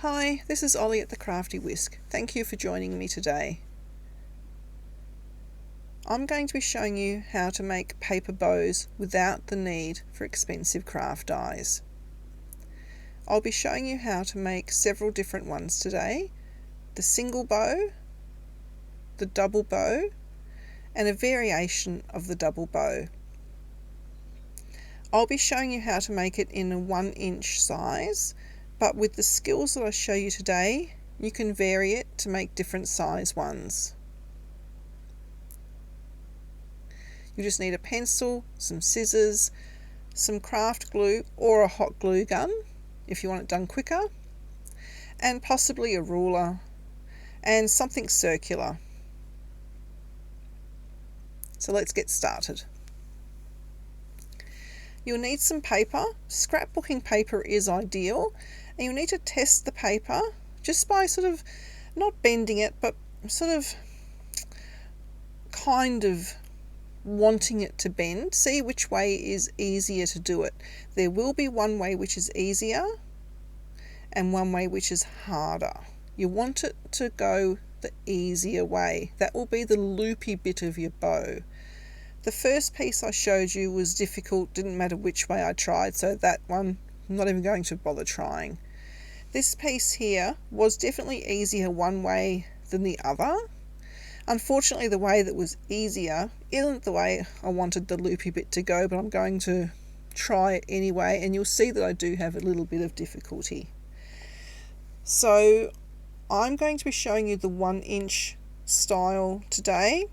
Hi, this is Ollie at the Crafty Whisk. Thank you for joining me today. I'm going to be showing you how to make paper bows without the need for expensive craft dies. I'll be showing you how to make several different ones today: the single bow, the double bow, and a variation of the double bow. I'll be showing you how to make it in a 1-inch size, but with the skills that I show you today, you can vary it to make different size ones. You just need a pencil, some scissors, some craft glue or a hot glue gun if you want it done quicker, and possibly a ruler and something circular. So let's get started. You'll need some paper. Scrapbooking paper is ideal, and you'll need to test the paper just by sort of not bending it, but sort of kind of wanting it to bend. See which way is easier to do it. There will be one way which is easier and one way which is harder. You want it to go the easier way. That will be the loopy bit of your bow. The first piece I showed you was difficult, didn't matter which way I tried, so that one I'm not even going to bother trying. This piece here was definitely easier one way than the other. Unfortunately, the way that was easier isn't the way I wanted the loopy bit to go, but I'm going to try it anyway, and you'll see that I do have a little bit of difficulty. So I'm going to be showing you the 1-inch style today,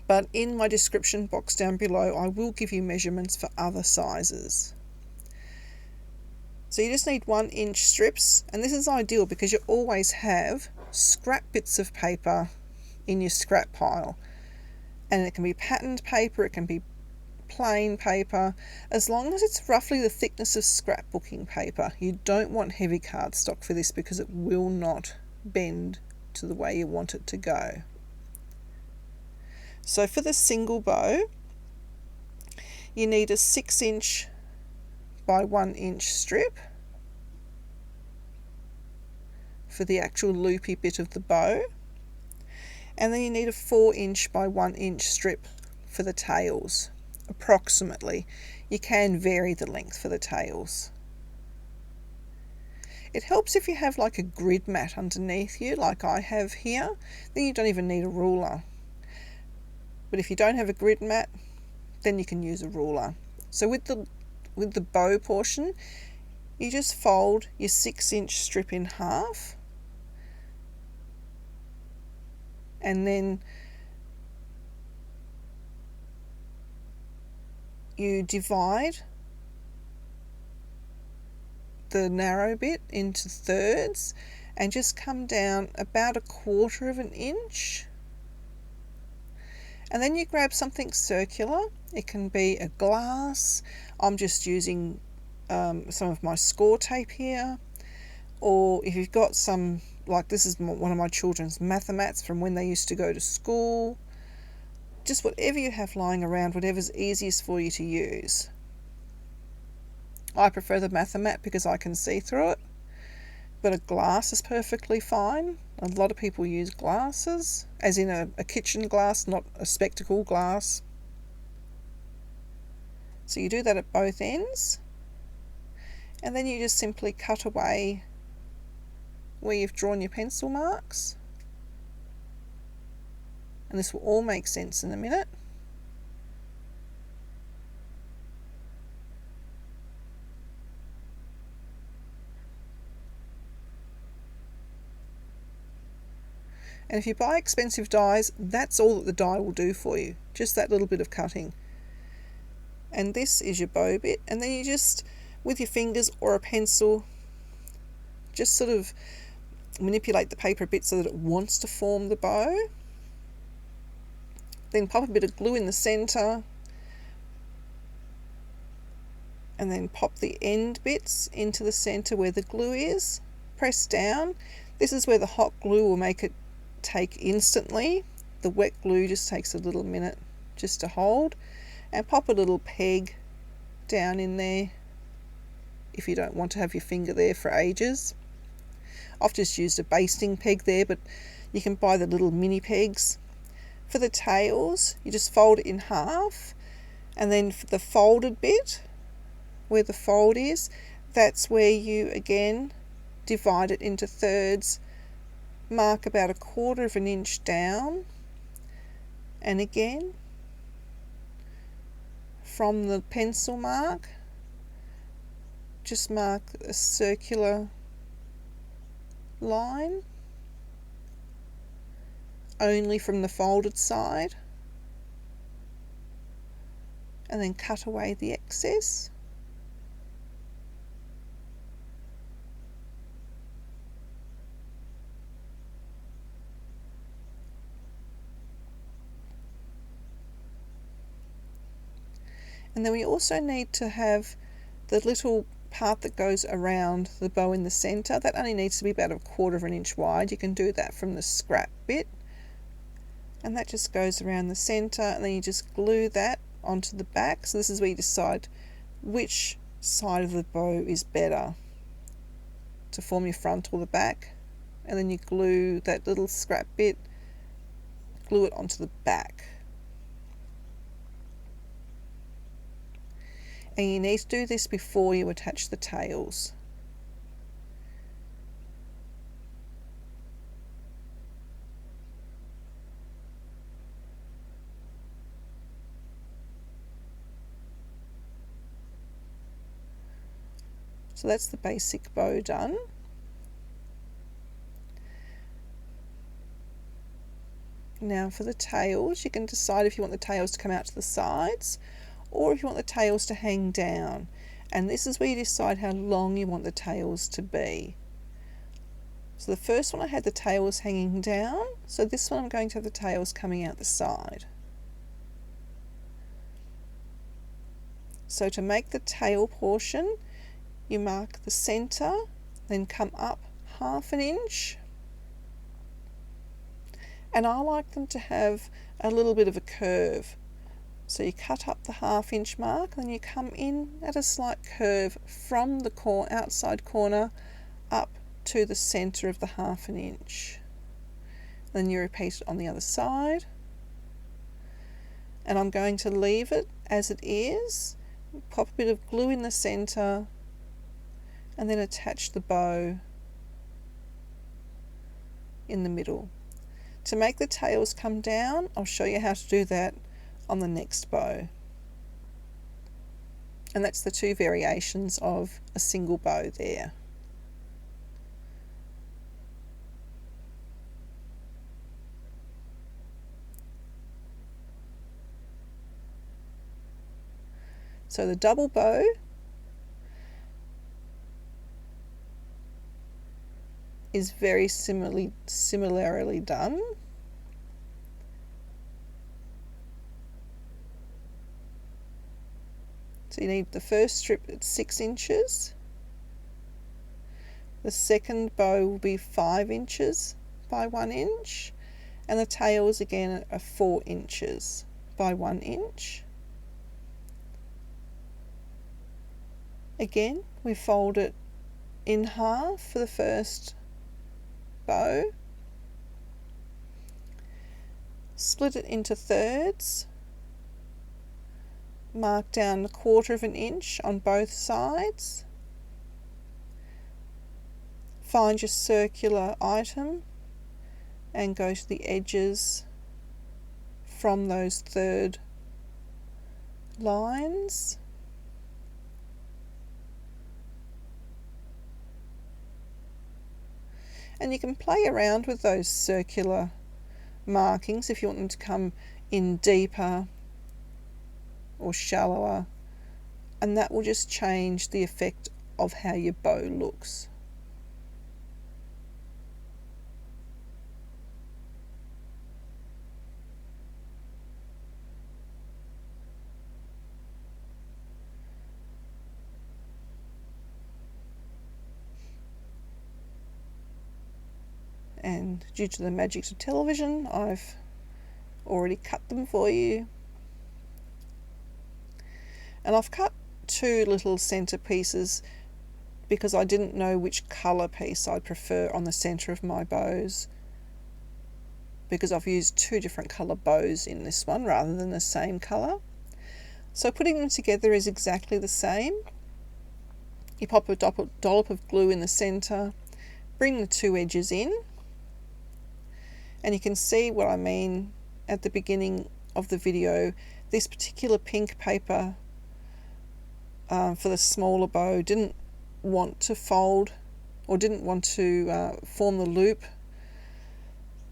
but in my description box down below I will give you measurements for other sizes. So you just need 1-inch strips, and this is ideal because you always have scrap bits of paper in your scrap pile, and it can be patterned paper, it can be plain paper, as long as it's roughly the thickness of scrapbooking paper. You don't want heavy cardstock for this because it will not bend to the way you want it to go. So for the single bow, you need a 6-inch by 1-inch strip for the actual loopy bit of the bow, and then you need a 4-inch by 1-inch strip for the tails, approximately. You can vary the length for the tails. It helps if you have like a grid mat underneath you like I have here, then you don't even need a ruler. But if you don't have a grid mat, then you can use a ruler. So with the bow portion, you just fold your 6-inch strip in half, and then you divide the narrow bit into thirds and just come down about 1/4 of an inch. And then you grab something circular. It can be a glass. I'm just using some of my score tape here. Or if you've got some, like this is one of my children's Mathemats from when they used to go to school. Just whatever you have lying around, whatever's easiest for you to use. I prefer the Mathemat because I can see through it, but a glass is perfectly fine. A lot of people use glasses, as in a kitchen glass, not a spectacle glass. So you do that at both ends, and then you just simply cut away where you've drawn your pencil marks, and this will all make sense in a minute. And if you buy expensive dies, that's all that the die will do for you, just that little bit of cutting. And this is your bow bit, and then you just, with your fingers or a pencil, just sort of manipulate the paper a bit so that it wants to form the bow. Then pop a bit of glue in the centre, and then pop the end bits into the centre where the glue is. Press down. This is where the hot glue will make it take instantly. The wet glue just takes a little minute just to hold, and pop a little peg down in there if you don't want to have your finger there for ages. I've just used a basting peg there, but you can buy the little mini pegs. For the tails, you just fold it in half, and then for the folded bit, where the fold is, that's where you again divide it into thirds, mark about 1/4 inch down, and again from the pencil mark just mark a circular line only from the folded side, and then cut away the excess. And then we also need to have the little part that goes around the bow in the centre. That only needs to be about 1/4 inch wide. You can do that from the scrap bit. And that just goes around the centre, and then you just glue that onto the back. So this is where you decide which side of the bow is better to form your front or the back. And then you glue that little scrap bit, glue it onto the back. And you need to do this before you attach the tails. So that's the basic bow done. Now for the tails, you can decide if you want the tails to come out to the sides or if you want the tails to hang down. And this is where you decide how long you want the tails to be. So the first one I had the tails hanging down, so this one I'm going to have the tails coming out the side. So to make the tail portion, you mark the centre, then come up 1/2 inch. And I like them to have a little bit of a curve. So you cut up the 1/2 inch mark, then you come in at a slight curve from the outside corner up to the centre of the 1/2 inch. Then you repeat it on the other side. And I'm going to leave it as it is, pop a bit of glue in the centre, and then attach the bow in the middle. To make the tails come down, I'll show you how to do that on the next bow. And that's the two variations of a single bow there. So the double bow is very similarly done. So you need the first strip at 6 inches. The second bow will be 5 inches by 1 inch, and the tails again are 4 inches by 1 inch. Again, we fold it in half for the first bow, split it into thirds, mark down 1/4 inch on both sides, find your circular item and go to the edges from those third lines. And you can play around with those circular markings if you want them to come in deeper or shallower, and that will just change the effect of how your bow looks. And due to the magic of television, I've already cut them for you. And I've cut 2 little centre pieces because I didn't know which colour piece I'd prefer on the centre of my bows, because I've used 2 different colour bows in this one rather than the same colour. So putting them together is exactly the same. You pop a dollop of glue in the centre, bring the 2 edges in, and you can see what I mean at the beginning of the video. This particular pink paper for the smaller bow didn't want to fold, or didn't want to form the loop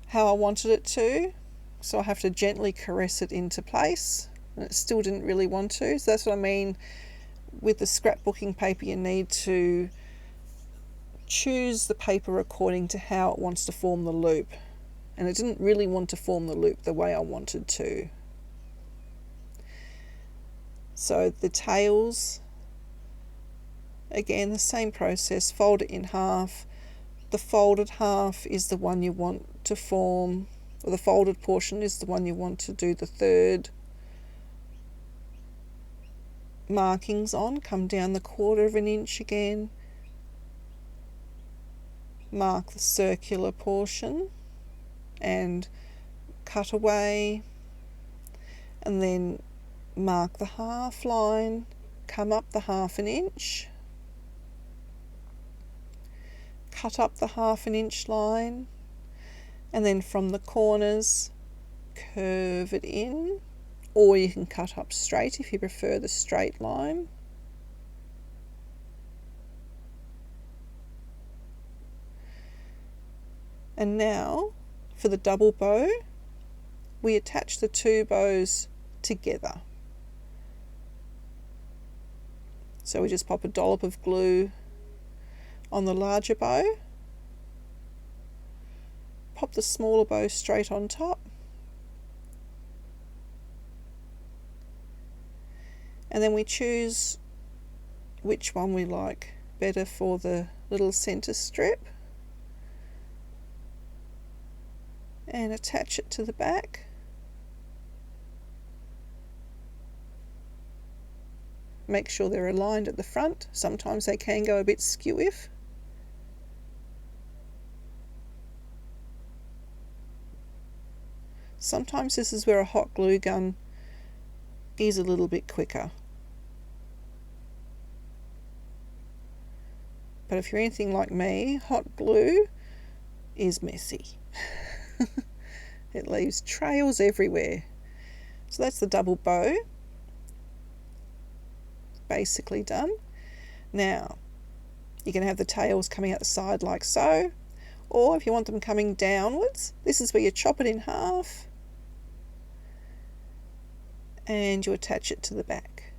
how I wanted it to, so I have to gently caress it into place, and it still didn't really want to. So that's what I mean with the scrapbooking paper. You need to choose the paper according to how it wants to form the loop, and it didn't really want to form the loop the way I wanted to. So the tails, again the same process, fold it in half. The folded half is the one you want to form, or the folded portion is the one you want to do the 3rd markings on. Come down the 1/4 inch again, mark the circular portion and cut away, and then mark the half line, come up the 1/2 inch, cut up the 1/2 inch line, and then from the corners curve it in, or you can cut up straight if you prefer the straight line. And now for the double bow, we attach the 2 bows together. So we just pop a dollop of glue on the larger bow, pop the smaller bow straight on top, and then we choose which one we like better for the little centre strip and attach it to the back. Make sure they're aligned at the front. Sometimes they can go a bit skew-if. Sometimes this is where a hot glue gun is a little bit quicker. But if you're anything like me, hot glue is messy. It leaves trails everywhere. So that's the double bow. Basically done. Now you can have the tails coming out the side like so, or if you want them coming downwards, this is where you chop it in half and you attach it to the back.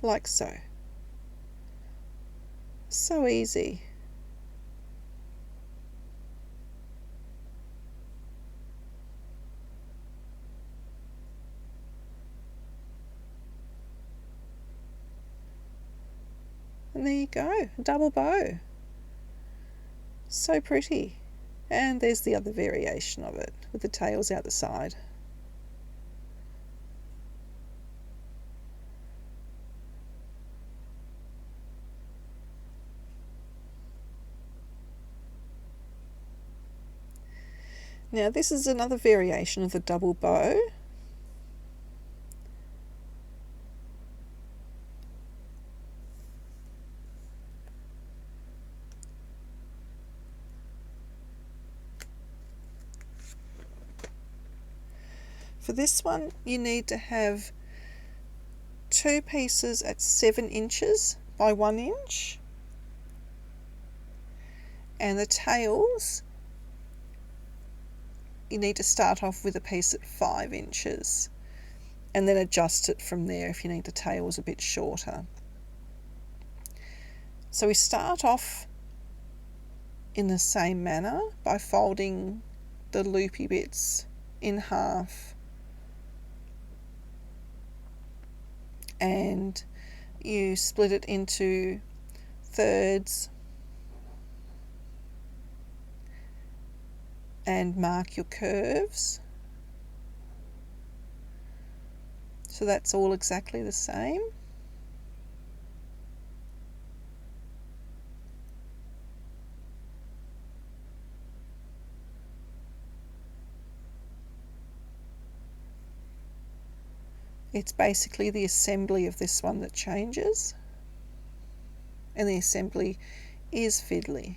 Like so. So easy. And there you go, a double bow. So pretty. And there's the other variation of it with the tails out the side. Now this is another variation of the double bow. For this one, you need to have 2 pieces at 7 inches by 1 inch, and the tails, you need to start off with a piece at 5 inches and then adjust it from there if you need the tails a bit shorter. So we start off in the same manner by folding the loopy bits in half, and you split it into thirds and mark your curves. So that's all exactly the same. It's basically the assembly of this one that changes, and the assembly is fiddly.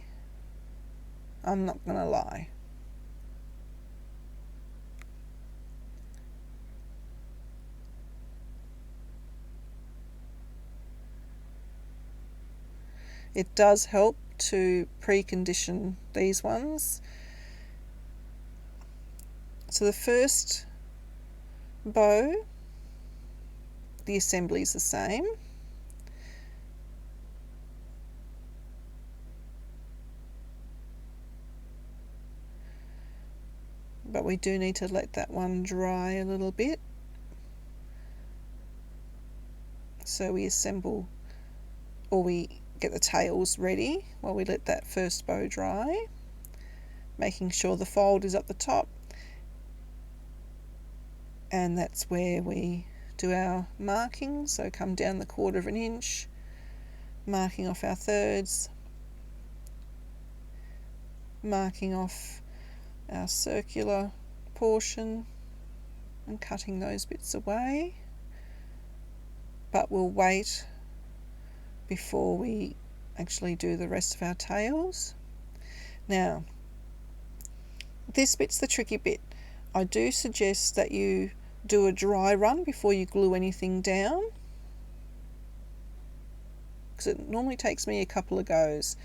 I'm not going to lie. It does help to precondition these ones. So the first bow, the assembly is the same. But we do need to let that one dry a little bit. So we assemble, or we get the tails ready while we let that first bow dry, making sure the fold is at the top, and that's where we do our marking. So come down the 1/4 inch, marking off our thirds, marking off our circular portion and cutting those bits away. But we'll wait before we actually do the rest of our tails. Now, this bit's the tricky bit. I do suggest that you do a dry run before you glue anything down, because it normally takes me a couple of goes.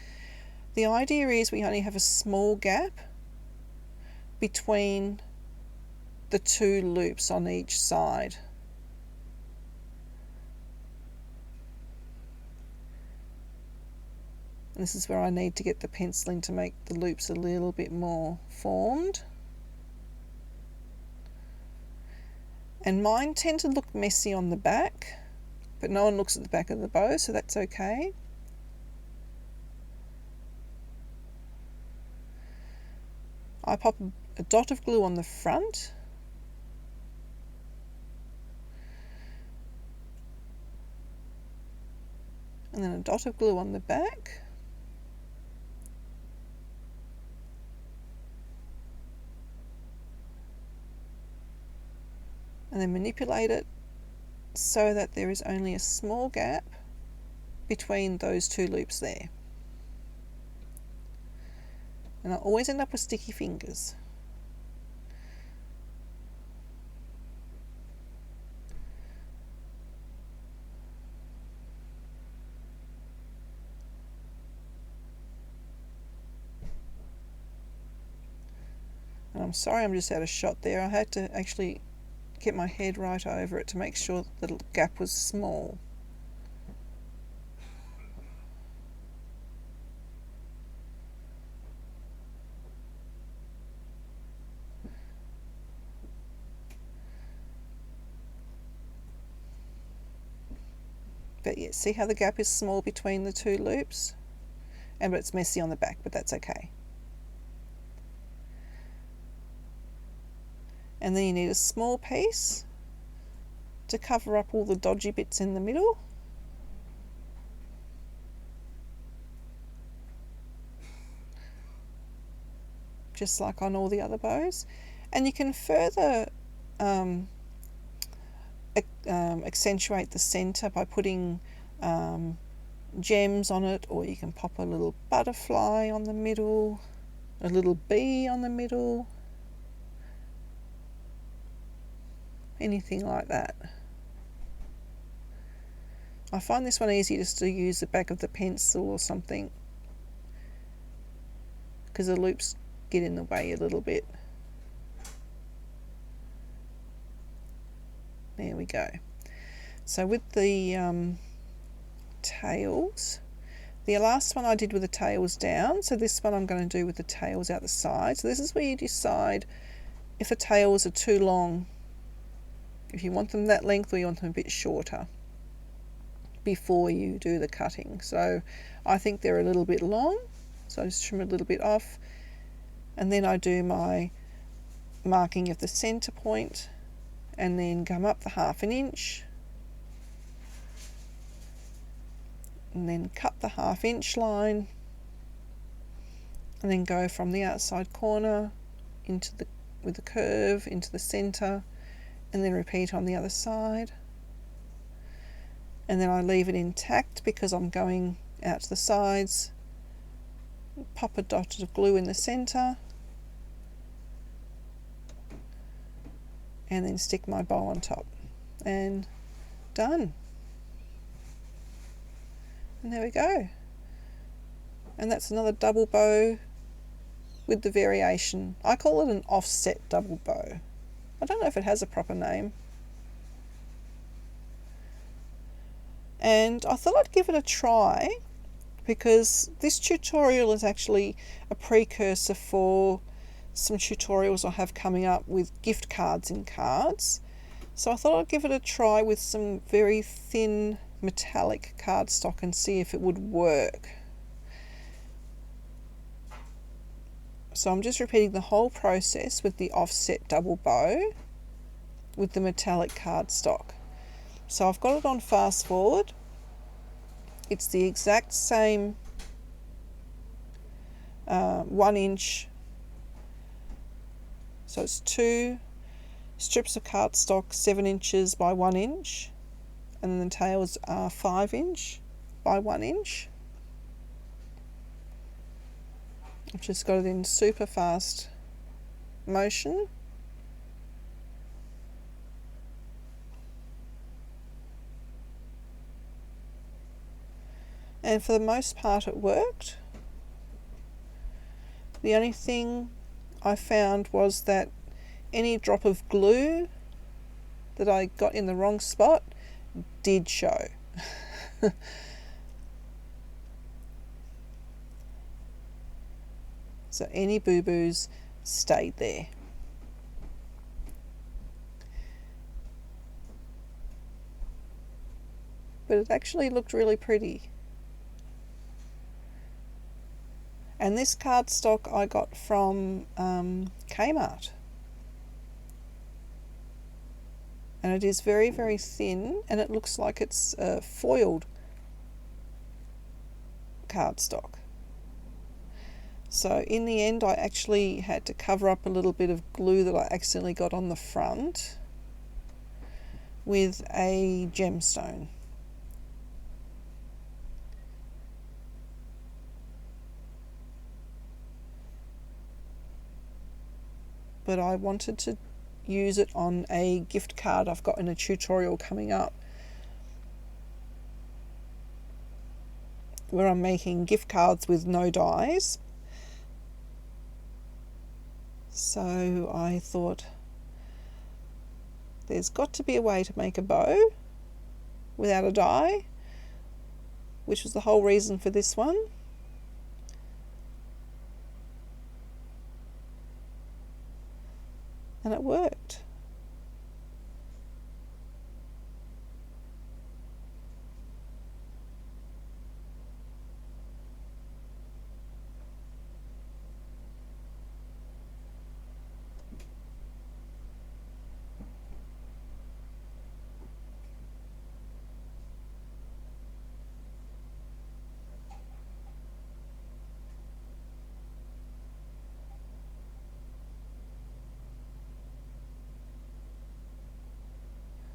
The idea is we only have a small gap between the 2 loops on each side. And this is where I need to get the penciling to make the loops a little bit more formed. And mine tend to look messy on the back, but no one looks at the back of the bow, so that's okay. I pop a dot of glue on the front, and then a dot of glue on the back, and then manipulate it so that there is only a small gap between those 2 loops there. And I always end up with sticky fingers. And I'm sorry I'm just out of shot there. I had to actually get my head right over it to make sure that the gap was small. But yeah, see how the gap is small between the 2 loops? And it's messy on the back, but that's okay. And then you need a small piece to cover up all the dodgy bits in the middle. Just like on all the other bows. And you can further accentuate the center by putting gems on it, or you can pop a little butterfly on the middle, a little bee on the middle, anything like that. I find this one easy just to use the back of the pencil or something, because the loops get in the way a little bit. There we go. So with the tails, the last one I did with the tails down, so this one I'm going to do with the tails out the side. So this is where you decide if the tails are too long, if you want them that length or you want them a bit shorter before you do the cutting. So I think they're a little bit long, so I just trim a little bit off, and then I do my marking of the center point and then come up the 1/2 inch, and then cut the 1/2 inch line, and then go from the outside corner into the with the curve into the center, and then repeat on the other side. And then I leave it intact because I'm going out to the sides, pop a dot of glue in the center, and then stick my bow on top, and done. And there we go. And that's another double bow with the variation. I call it an offset double bow. I don't know if it has a proper name. And I thought I'd give it a try because this tutorial is actually a precursor for some tutorials I have coming up with gift cards in cards. So I thought I'd give it a try with some very thin metallic cardstock and see if it would work. So I'm just repeating the whole process with the offset double bow with the metallic cardstock. So I've got it on fast forward. It's the exact same 1 inch. So it's 2 strips of cardstock 7 inches by 1 inch, and then the tails are 5 inch by 1 inch. I've just got it in super fast motion. And for the most part it worked. The only thing I found was that any drop of glue that I got in the wrong spot did show. So any boo-boos stayed there. But it actually looked really pretty. And this cardstock I got from Kmart. And it is very, very thin, and it looks like it's foiled cardstock. So in the end I actually had to cover up a little bit of glue that I accidentally got on the front with a gemstone. But I wanted to use it on a gift card I've got in a tutorial coming up where I'm making gift cards with no dies. So I thought there's got to be a way to make a bow without a die, which was the whole reason for this one. And it worked.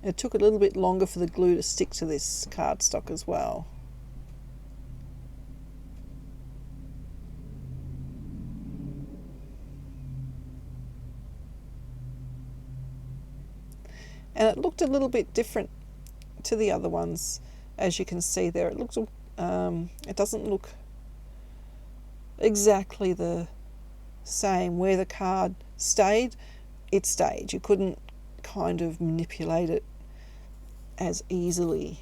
It took a little bit longer for the glue to stick to this cardstock as well. And it looked a little bit different to the other ones, as you can see there. It looks, it doesn't look exactly the same. Where the card stayed, it stayed. You couldn't kind of manipulate it as easily.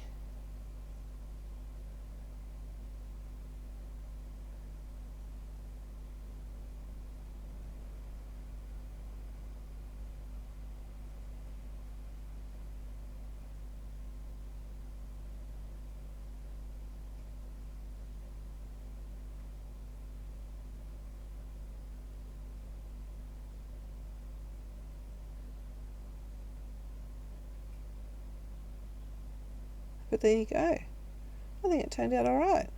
But there you go. I think it turned out alright.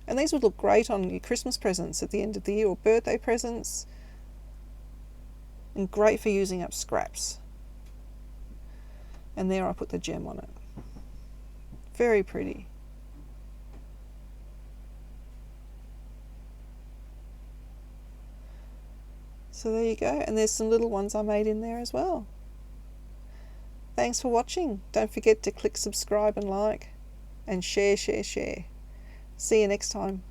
And these would look great on your Christmas presents at the end of the year, or birthday presents. And great for using up scraps. And there I put the gem on it. Very pretty. So there you go. And there's some little ones I made in there as well. Thanks for watching. Don't forget to click subscribe and like. And share. See you next time.